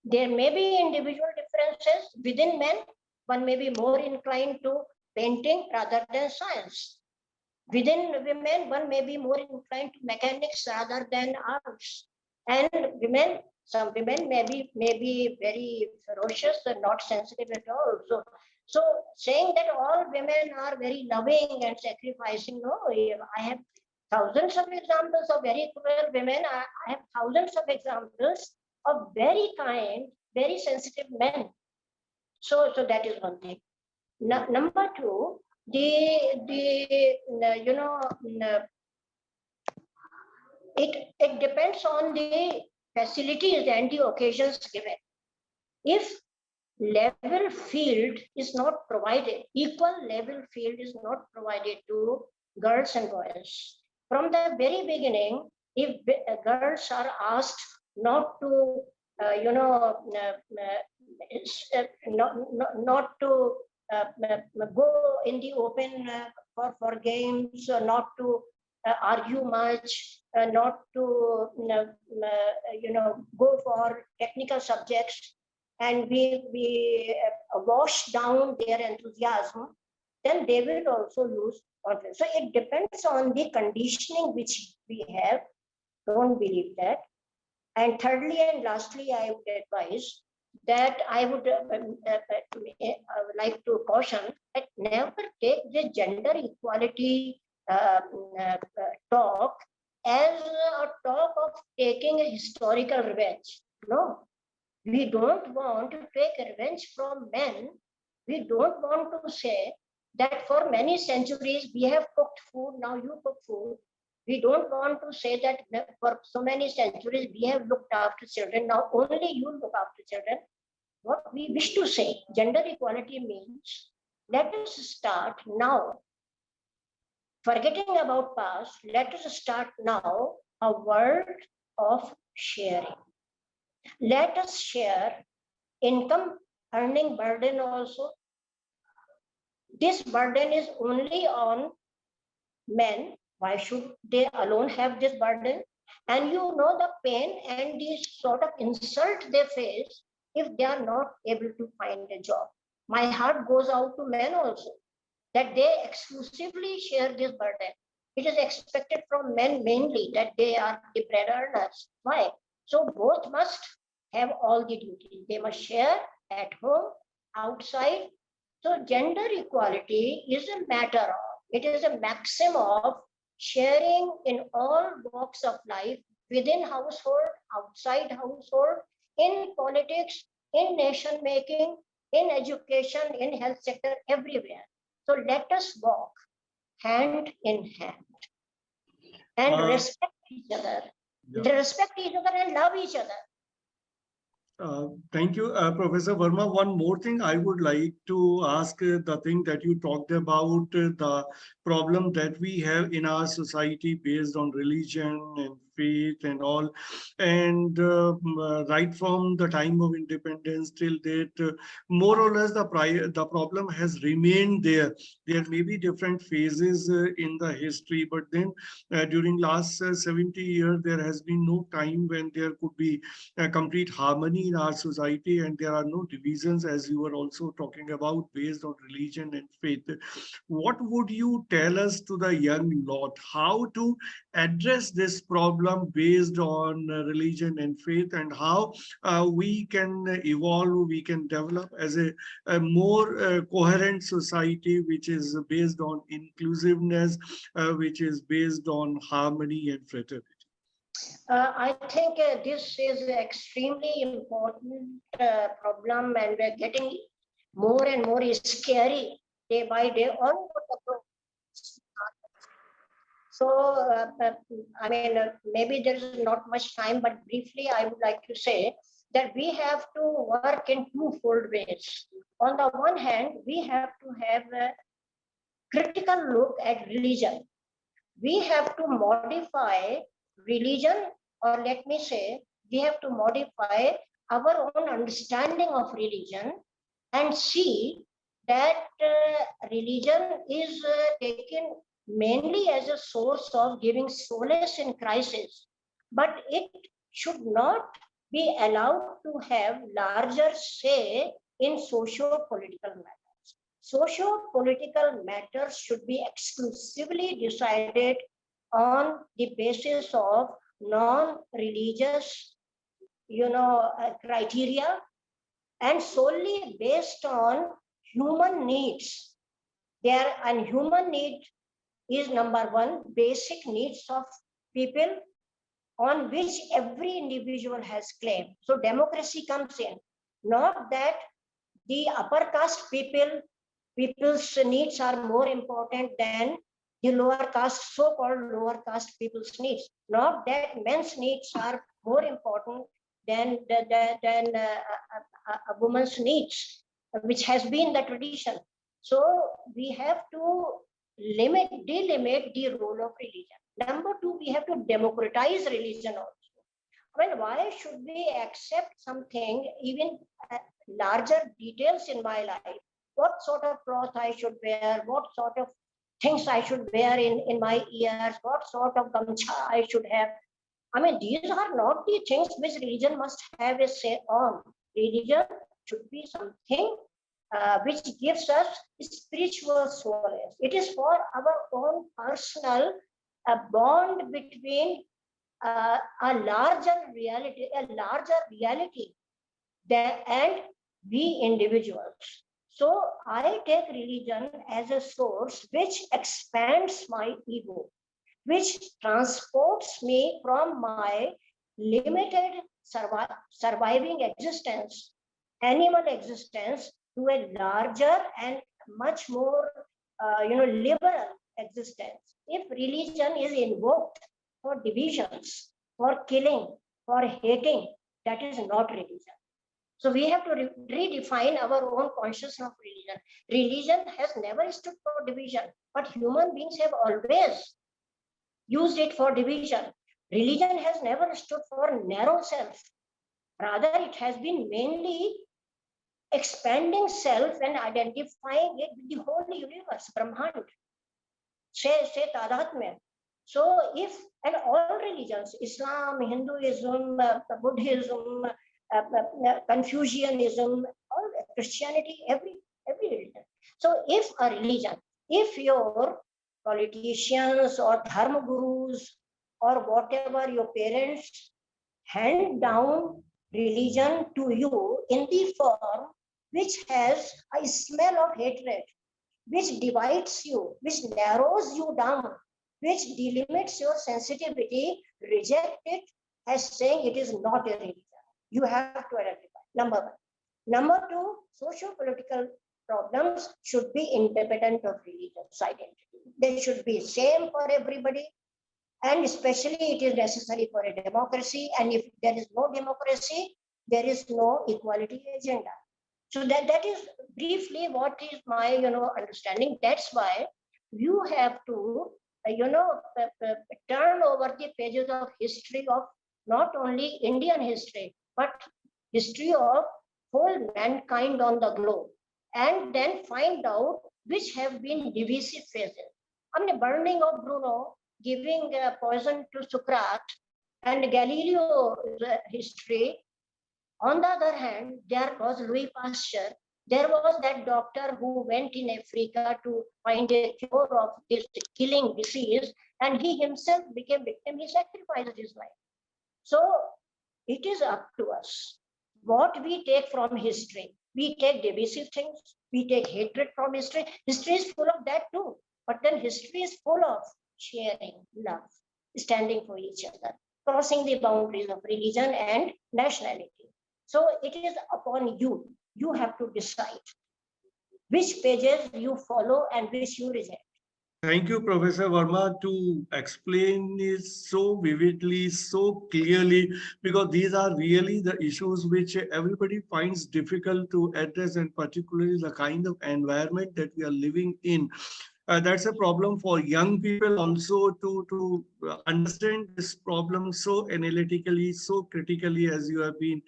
There may be individual differences within men. One may be more inclined to painting rather than science. Within women, one may be more inclined to mechanics rather than arts. And women, some women may be very ferocious and not sensitive at all. So saying that all women are very loving and sacrificing, no, I have thousands of examples of very cruel women. I have thousands of examples of very kind, very sensitive men. So that is one thing. Number two, it depends on the facilities and the occasions given. If level field is not provided, equal level field is not provided to girls and boys. From the very beginning, if girls are asked not to, not to go in the open for games, not to argue much, not to go for technical subjects, and we wash down their enthusiasm, then they will also lose confidence. So it depends on the conditioning which we have. Don't believe that. And thirdly and lastly, I would advise that I would like to caution that never take the gender equality talk as a talk of taking a historical revenge. No, we don't want to take revenge from men. We don't want to say that for many centuries we have cooked food, now you cook food. We don't want to say that for so many centuries we have looked after children, now only you look after children. What we wish to say, gender equality means, let us start now. Forgetting about past, let us start now a world of sharing. Let us share income earning burden also. This burden is only on men. Why should they alone have this burden? And you know the pain and the sort of insult they face if they are not able to find a job. My heart goes out to men also, that they exclusively share this burden. It is expected from men mainly that they are the bread earners. Why? So both must have all the duties. They must share at home, outside. So gender equality is a matter of, it is a maxim of sharing in all walks of life, within household, outside household, in politics, in nation making, in education, in health sector, everywhere. So let us walk hand in hand and Uh, respect each other. yeah. Respect each other and love each other. Thank you, Professor Verma. One more thing I would like to ask, the thing that you talked about, the problem that we have in our society based on religion and faith and all. And right from the time of independence till date, more or less the problem has remained there. There may be different phases in the history, but then during last 70 years, there has been no time when there could be a complete harmony in our society, and there are no divisions, as you were also talking about, based on religion and faith. What would you tell us to the young lot, how to address this problem based on religion and faith, and how we can evolve, we can develop as a more coherent society, which is based on inclusiveness, which is based on harmony and fraternity? I think this is an extremely important problem, and we're getting more and more scary day by day on. So, I mean, maybe there is not much time, but briefly, I would like to say that we have to work in twofold ways. On the one hand, we have to have a critical look at religion. We have to modify religion, or let me say, we have to modify our own understanding of religion and see that religion is taken mainly as a source of giving solace in crisis, but it should not be allowed to have larger say in socio-political matters. Socio-political matters should be exclusively decided on the basis of non-religious, criteria, and solely based on human needs. There, and human need is number one, basic needs of people on which every individual has claim. So democracy comes in, not that the upper caste people's needs are more important than the lower caste, so-called lower caste people's needs. Not that men's needs are more important than a woman's needs, which has been the tradition. So we have to delimit the role of religion. Number two, we have to democratize religion also. Well, why should we accept something, even larger details in my life? What sort of cloth I should wear, what sort of things I should wear in my ears, what sort of gamcha I should have. I mean, these are not the things which religion must have a say on. Religion should be something which gives us spiritual solace. It is for our own personal bond between a larger reality, and we individuals. So I take religion as a source which expands my ego, which transports me from my limited surviving existence, animal existence, to a larger and much more, liberal existence. If religion is invoked for divisions, for killing, for hating, that is not religion. So we have to redefine our own consciousness of religion. Religion has never stood for division, but human beings have always used it for division. Religion has never stood for narrow self. Rather, it has been mainly expanding self and identifying it with the whole universe, Brahman. Say Tadatmya. So if, and all religions, Islam, Hinduism, Buddhism, Confucianism, all Christianity, every religion. So if a religion, if your politicians or dharma gurus or whatever your parents hand down religion to you in the form which has a smell of hatred, which divides you, which narrows you down, which delimits your sensitivity, reject it as saying it is not a religion. You have to identify. Number one. Number two, socio-political problems should be independent of religious identity. They should be same for everybody. And especially it is necessary for a democracy. And if there is no democracy, there is no equality agenda. So that is briefly what is my understanding. That's why you have to turn over the pages of history of not only Indian history, but history of whole mankind on the globe, and then find out which have been divisive phases. I mean, burning of Bruno, giving poison to Socrates, and Galileo history. On the other hand, there was Louis Pasteur. There was that doctor who went in Africa to find a cure of this killing disease, and he himself became victim. He sacrificed his life. So it is up to us. What we take from history, we take divisive things, we take hatred from history. History is full of that too. But then history is full of sharing, love, standing for each other, crossing the boundaries of religion and nationality. So it is upon you. You have to decide which pages you follow and which you reject. Thank you, Professor Verma, to explain it so vividly, so clearly, because these are really the issues which everybody finds difficult to address, and particularly the kind of environment that we are living in. That's a problem for young people also to understand this problem so analytically, so critically, as you have been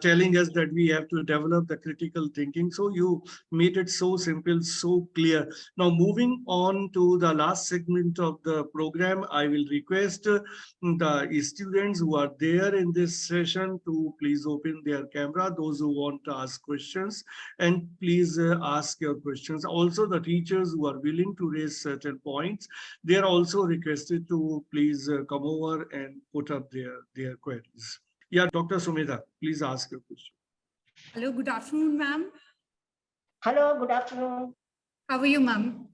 telling us that we have to develop the critical thinking. So you made it so simple, so clear. Now, moving on to the last segment of the program, I will request the students who are there in this session to please open their camera, those who want to ask questions, and please ask your questions. Also, the teachers who are willing to raise certain points, they are also requested to please come over and put up their queries. Yeah, Dr. Sumedha, please ask your question. Hello, good afternoon, ma'am. Hello, good afternoon. How are you, ma'am?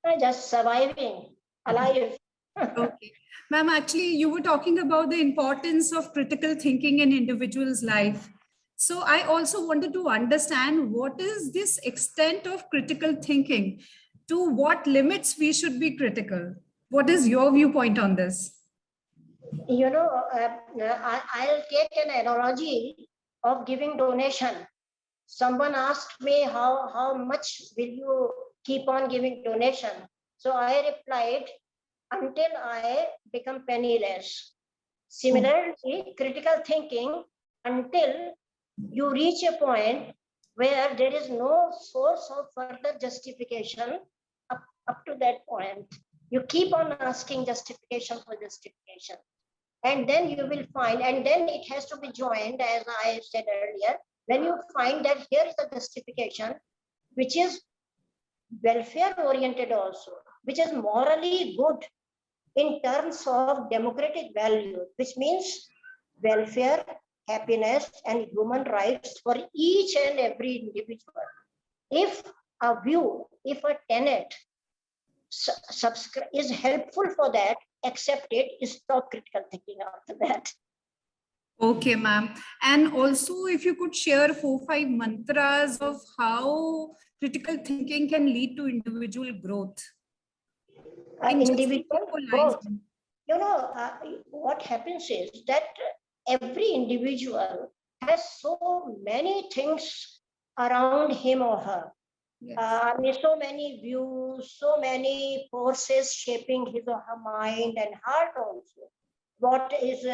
I'm just surviving, alive. Okay. Ma'am, actually, you were talking about the importance of critical thinking in individual's life. So I also wanted to understand what is this extent of critical thinking? To what limits we should be critical? What is your viewpoint on this? I'll take an analogy of giving donation. Someone asked me how much will you keep on giving donation? So I replied, until I become penniless. Similarly, critical thinking until you reach a point where there is no source of further justification up to that point. You keep on asking justification for justification. And then you will find, and then it has to be joined, as I said earlier, when you find that here is a justification, which is welfare oriented also, which is morally good in terms of democratic values, which means welfare, happiness, and human rights for each and every individual. If a view, if a tenet is helpful for that, accept it, stop critical thinking after that. Okay, ma'am. And also, if you could share 4-5 mantras of how critical thinking can lead to individual growth. Individual growth. What happens is that every individual has so many things around him or her. Yes. So many views, so many forces shaping his or her mind and heart also. What is,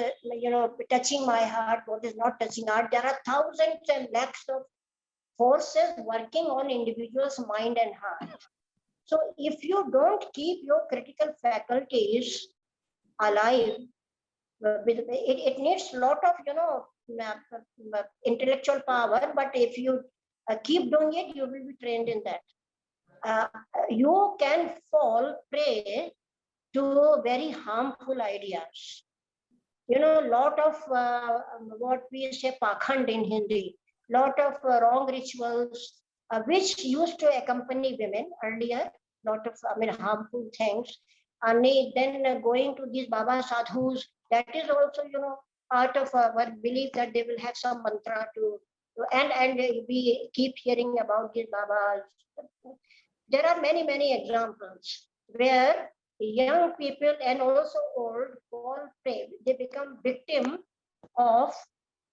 touching my heart, what is not touching heart. There are thousands and lakhs of forces working on individual's mind and heart. So if you don't keep your critical faculties alive, it needs a lot of, intellectual power, but if you keep doing it, you will be trained in that. you can fall prey to very harmful ideas. You know, lot of what we say pakhand in Hindi, lot of wrong rituals, which used to accompany women earlier, lot of, harmful things. And then going to these Baba sadhus, that is also, part of our belief that they will have some mantra and we keep hearing about these Babas. There are many, many examples where young people and also old fall prey. They become victim of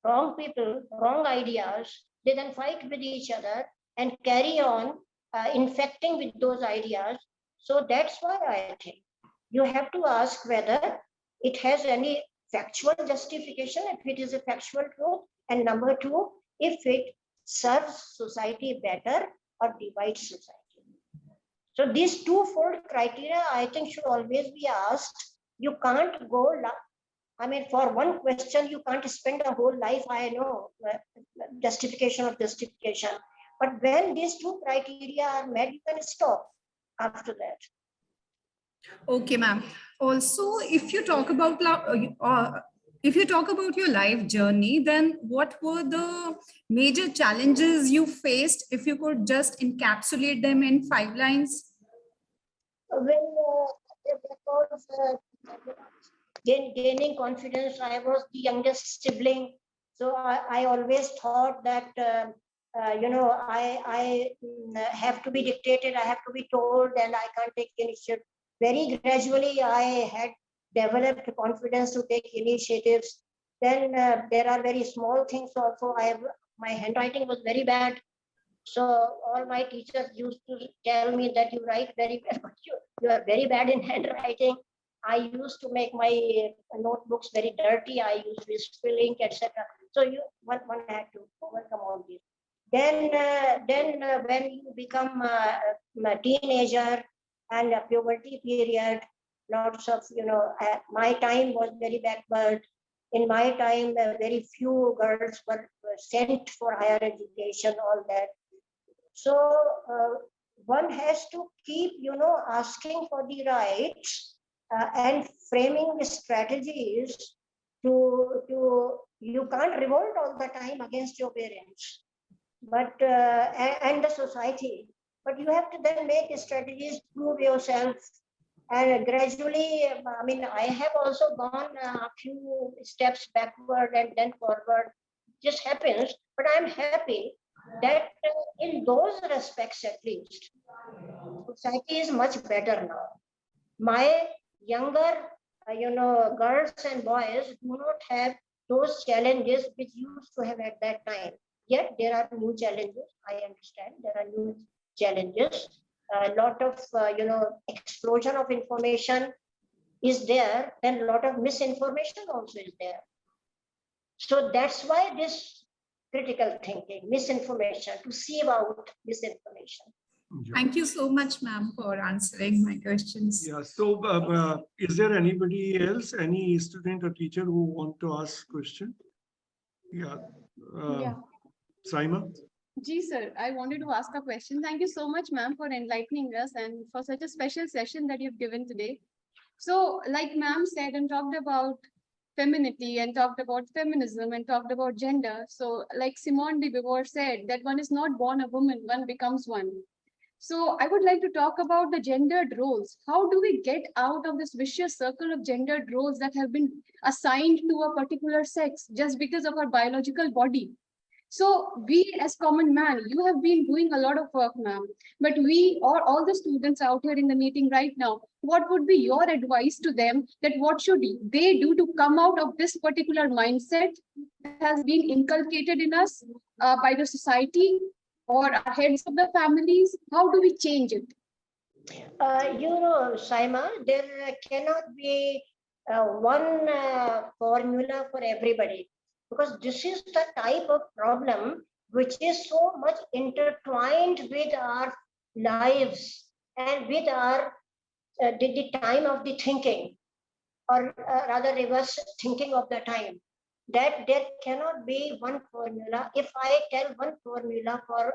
wrong people, wrong ideas. They then fight with each other and carry on infecting with those ideas. So that's why I think you have to ask whether it has any factual justification, if it is a factual truth, and number two, if it serves society better or divides society. So these twofold criteria, I think, should always be asked. You can't go, for one question, you can't spend a whole life, I know, justification of justification. But when these two criteria are met, you can stop after that. Okay, ma'am. Also, if you talk about your life journey, then what were the major challenges you faced? If you could just encapsulate them in 5 lines. Well, gaining confidence, I was the youngest sibling, so I always thought that I have to be dictated, I have to be told, and I can't take initiative. Very gradually, I had developed confidence to take initiatives. Then there are very small things also. My handwriting was very bad. So all my teachers used to tell me that you write very well, but you are very bad in handwriting. I used to make my notebooks very dirty. I used to spill ink, etc. So one had to overcome all this. Then when you become a teenager and a puberty period, lots of, my time was very backward. In my time, very few girls were sent for higher education, all that. So one has to keep, asking for the rights and framing the strategies to you can't revolt all the time against your parents, but and the society. But you have to then make strategies, prove yourself, and gradually. I have also gone a few steps backward and then forward. Just happens, but I'm happy that in those respects at least, society is much better now. My younger, girls and boys do not have those challenges which used to have at that time. Yet there are new challenges. I understand there are new challenges. A lot of, explosion of information is there, and a lot of misinformation also is there. So that's why this critical thinking, misinformation, to sieve out misinformation. Yeah. Thank you so much, ma'am, for answering my questions. Yeah. So, is there anybody else, any student or teacher who want to ask question? Yeah. Saima? Ji, sir, I wanted to ask a question. Thank you so much, ma'am, for enlightening us and for such a special session that you've given today. So, like ma'am said and talked about femininity and talked about feminism and talked about gender. So, like Simone de Beauvoir said, that one is not born a woman, one becomes one. So, I would like to talk about the gendered roles. How do we get out of this vicious circle of gendered roles that have been assigned to a particular sex just because of our biological body? So we as common man, you have been doing a lot of work, ma'am, but we or all the students out here in the meeting right now, what would be your advice to them that what should they do to come out of this particular mindset that has been inculcated in us by the society or our heads of the families? How do we change it? Saima, there cannot be one formula for everybody, because this is the type of problem which is so much intertwined with our lives and with our the time of the thinking, or rather reverse thinking of the time, that there cannot be one formula. If I tell one formula for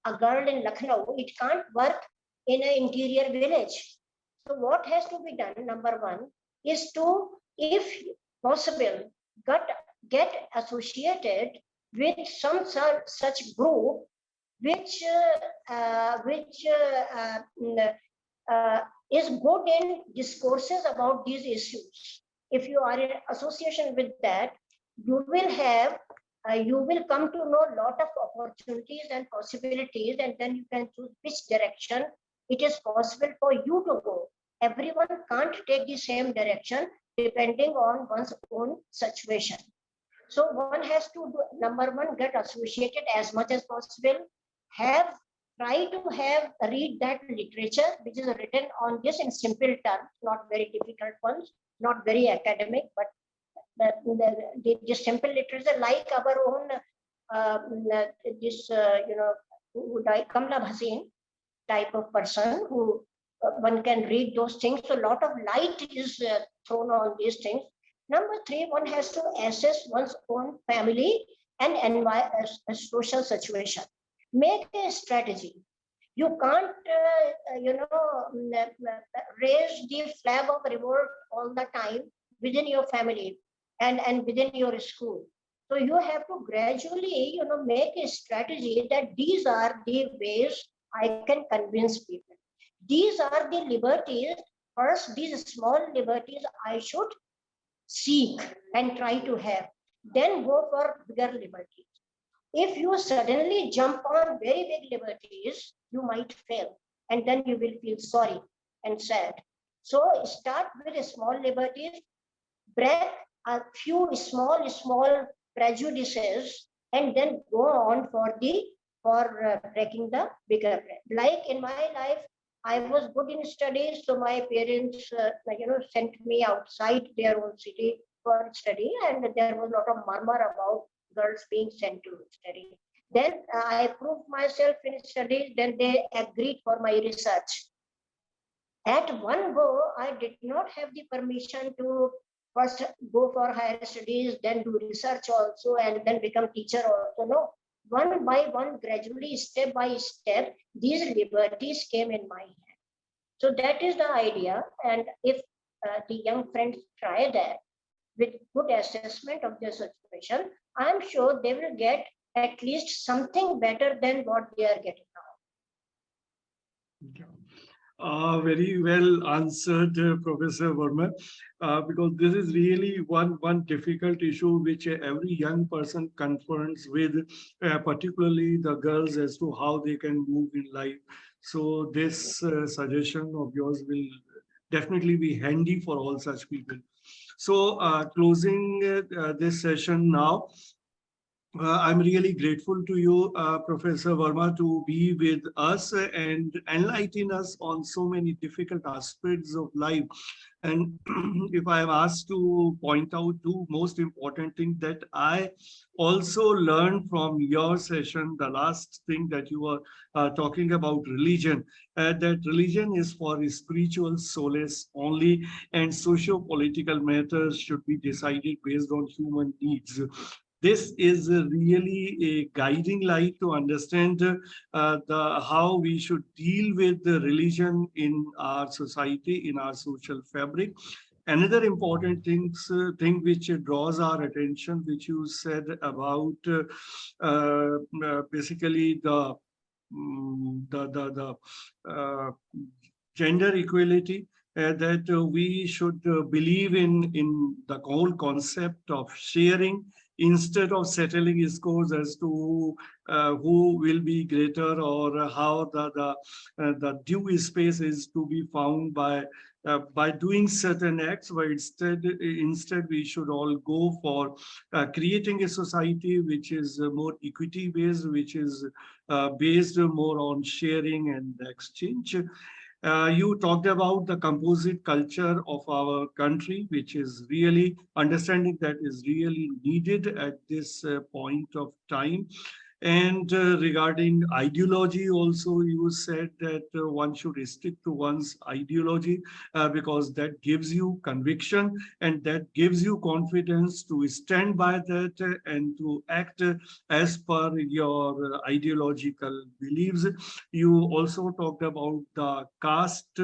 a girl in Lucknow, it can't work in an interior village. So what has to be done? Number one is to, if possible, get associated with some such group which is good in discourses about these issues. If you are in association with that, you will have you will come to know a lot of opportunities and possibilities, and then you can choose which direction it is possible for you to go. Everyone can't take the same direction depending on one's own situation. So one has to do, number one, get associated as much as possible. Try to read that literature which is written on this in simple terms, not very difficult ones, not very academic, but the simple literature like our own Kamla Bhasin type of person who one can read those things. So a lot of light is thrown on these things. Number three, one has to assess one's own family and social situation. Make a strategy. You can't, raise the flag of revolt all the time within your family and within your school. So you have to gradually, make a strategy that these are the ways I can convince people. These are the liberties. First, these small liberties I should seek and try to have. Then go for bigger liberties. If you suddenly jump on very big liberties, you might fail, and then you will feel sorry and sad. So start with small liberties, break a few small prejudices, and then go on for breaking the bigger bread. Like in my life, I was good in studies, so my parents, sent me outside their own city for study, and there was a lot of murmur about girls being sent to study. Then I proved myself in studies, then they agreed for my research. At one go, I did not have the permission to first go for higher studies, then do research also, and then become teacher also. No, one by one, gradually, step by step, these liberties came in my hand. So that is the idea. And if the young friends try that with good assessment of their situation, I'm sure they will get at least something better than what they are getting now. Very well answered, Professor Verma, because this is really one difficult issue which every young person confronts with, particularly the girls, as to how they can move in life. So this suggestion of yours will definitely be handy for all such people. So closing this session now, I'm really grateful to you, Professor Verma, to be with us and enlighten us on so many difficult aspects of life. And if I am asked to point out two most important things that I also learned from your session, the last thing that you were talking about religion, that religion is for spiritual solace only, and socio-political matters should be decided based on human needs. This is really a guiding light to understand how we should deal with the religion in our society, in our social fabric. Another important thing which draws our attention, which you said about basically the gender equality, that we should believe in the whole concept of sharing, instead of settling scores as to who will be greater or how the due space is to be found by doing certain acts, but instead we should all go for creating a society which is more equity based, which is based more on sharing and exchange. You talked about the composite culture of our country, which is really understanding that is really needed at this point of time. And regarding ideology also, you said that one should stick to one's ideology because that gives you conviction and that gives you confidence to stand by that and to act as per your ideological beliefs. You also talked about the caste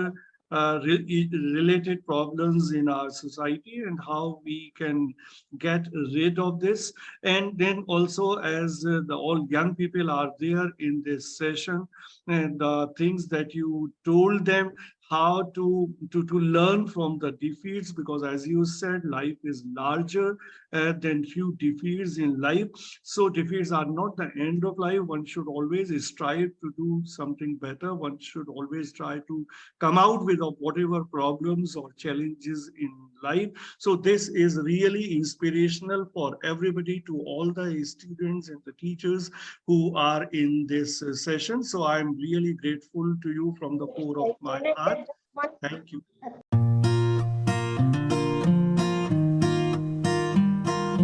related problems in our society and how we can get rid of this. And then also, as all young people are there in this session, and the things that you told them, how to learn from the defeats, because as you said, life is larger than few defeats in life. So defeats are not the end of life. One should always strive to do something better. One should always try to come out with whatever problems or challenges in life. So this is really inspirational for everybody, to all the students and the teachers who are in this session. So I'm really grateful to you from the core of my heart. Thank you.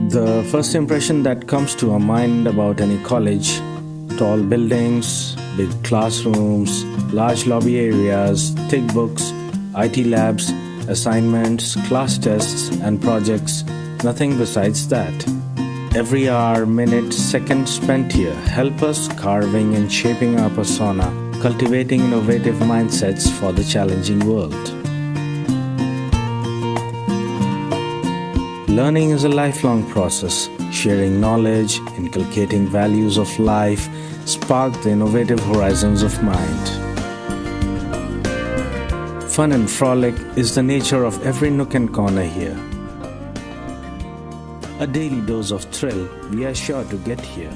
The first impression that comes to our mind about any college: tall buildings, big classrooms, large lobby areas, thick books, IT labs, assignments, class tests, and projects. Nothing besides that. Every hour, minute, second spent here help us carving and shaping our persona, cultivating innovative mindsets for the challenging world. Learning is a lifelong process. Sharing knowledge, inculcating values of life, spark the innovative horizons of mind. Fun and frolic is the nature of every nook and corner here. A daily dose of thrill we are sure to get here.